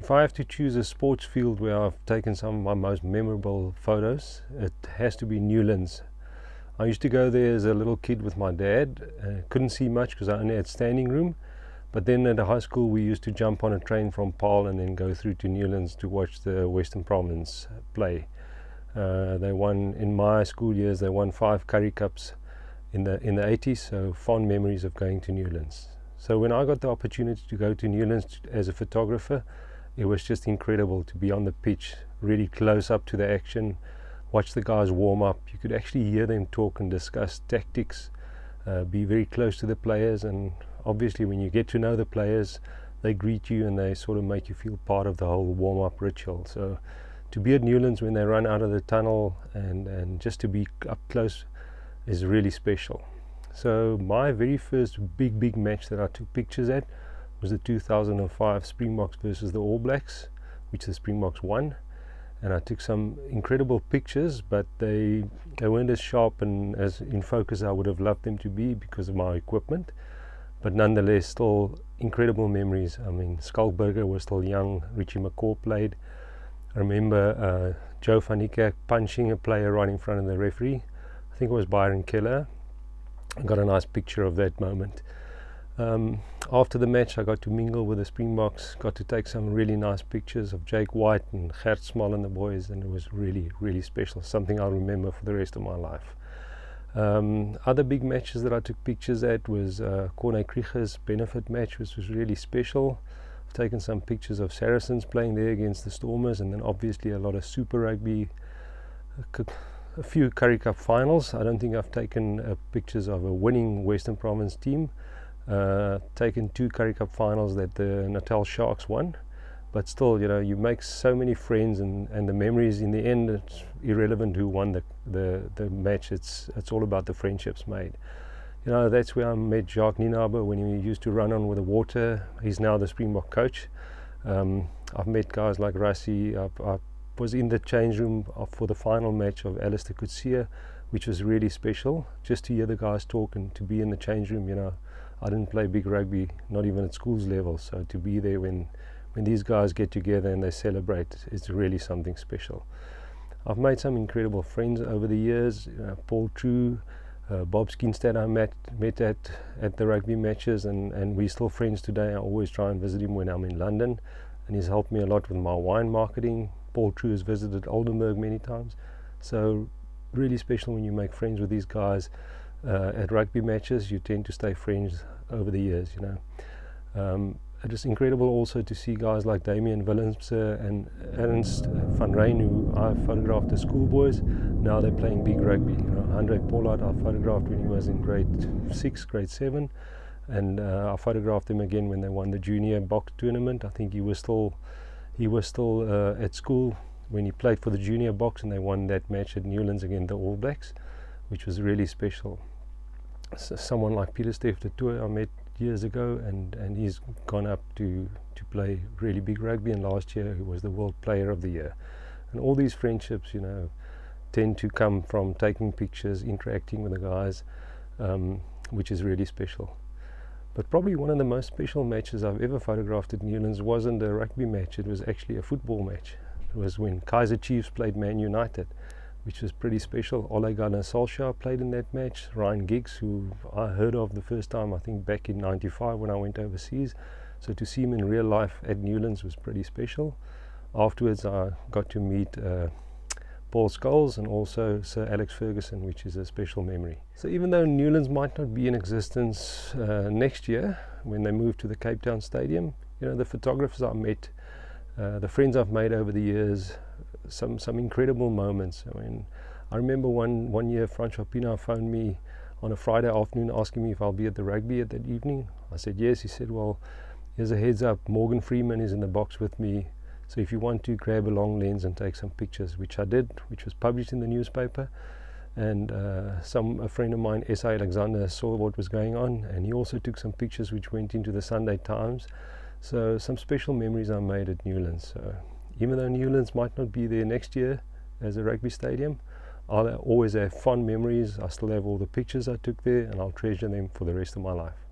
If I have to choose a sports field where I've taken some of my most memorable photos, it has to be Newlands. I used to go there as a little kid with my dad. Couldn't see much because I only had standing room. But then at the high school we used to jump on a train from Paarl and then go through to Newlands to watch the Western Province play. They won, in my school years, they won 5 Currie Cups in the 80s, so fond memories of going to Newlands. So when I got the opportunity to go to Newlands as a photographer, it was just incredible to be on the pitch, really close up to the action, watch the guys warm up. You could actually hear them talk and discuss tactics, be very close to the players, and obviously when you get to know the players, they greet you and they sort of make you feel part of the whole warm-up ritual. So to be at Newlands when they run out of the tunnel and just to be up close is really special. So my very first big match that I took pictures at was the 2005 Springboks versus the All Blacks, which the Springboks won. And I took some incredible pictures, but they weren't as sharp and as in focus I would have loved them to be because of my equipment. But nonetheless, still incredible memories. I mean, Skalkberger was still young, Richie McCaw played. I remember Joe van Niekerk punching a player right in front of the referee. I think it was Byron Keller. I got a nice picture of that moment. After the match I got to mingle with the Springboks, got to take some really nice pictures of Jake White and Gert Small and the boys, and it was really special, something I'll remember for the rest of my life. Other big matches that I took pictures at was Corne Krieger's benefit match, which was really special. I've taken some pictures of Saracens playing there against the Stormers, and then obviously a lot of Super Rugby, a few Currie Cup finals. I don't think I've taken pictures of a winning Western Province team. Taken 2 Currie Cup finals that the Natal Sharks won, but still, you know, you make so many friends, and the memories in the end, it's irrelevant who won the match. It's all about the friendships made. You know, that's where I met Jacques Nienaber when he used to run on with the water. He's now the Springbok coach. I've met guys like Rassie. I was in the change room for the final match of Alistair Coetzee, which was really special, just to hear the guys talk and to be in the change room. You know, I didn't play big rugby, not even at schools level, so to be there when these guys get together and they celebrate, it's really something special. I've made some incredible friends over the years. Paul True, Bob Skinstad I met at the rugby matches, and we're still friends today. I always try and visit him when I'm in London, and he's helped me a lot with my wine marketing. Paul True has visited Oldenburg many times, so really special when you make friends with these guys. At rugby matches you tend to stay friends over the years, you know. It is incredible also to see guys like Damian Willemse and Ernst van Rijn, who I photographed as schoolboys. Now they're playing big rugby. You know, Andre Pollard I photographed when he was in grade 6, grade 7, and I photographed him again when they won the junior box tournament. I think he was still at school when he played for the junior box, and they won that match at Newlands against the All Blacks, which was really special. So someone like Peter Steff de Tour I met years ago, and he's gone up to play really big rugby, and last year he was the World Player of the Year. And all these friendships, you know, tend to come from taking pictures, interacting with the guys, which is really special. But probably one of the most special matches I've ever photographed at Newlands wasn't a rugby match, it was actually a football match. It was when Kaizer Chiefs played Man United, which was pretty special. Ole Gunnar Solskjaer played in that match. Ryan Giggs, who I heard of the first time, I think back in '95 when I went overseas. So to see him in real life at Newlands was pretty special. Afterwards I got to meet Paul Scholes and also Sir Alex Ferguson, which is a special memory. So even though Newlands might not be in existence next year when they move to the Cape Town Stadium, you know, the photographers I met, the friends I've made over the years, some incredible moments. I mean, I remember one year Francois Pienaar phoned me on a Friday afternoon asking me if I'll be at the rugby at that evening. I said yes. He said, well, here's a heads up, Morgan Freeman is in the box with me, so if you want to, grab a long lens and take some pictures, which I did, which was published in the newspaper. And a friend of mine, S.A. Alexander, saw what was going on, and he also took some pictures which went into the Sunday Times. So some special memories I made at Newlands. So even though Newlands might not be there next year as a rugby stadium, I'll always have fond memories. I still have all the pictures I took there, and I'll treasure them for the rest of my life.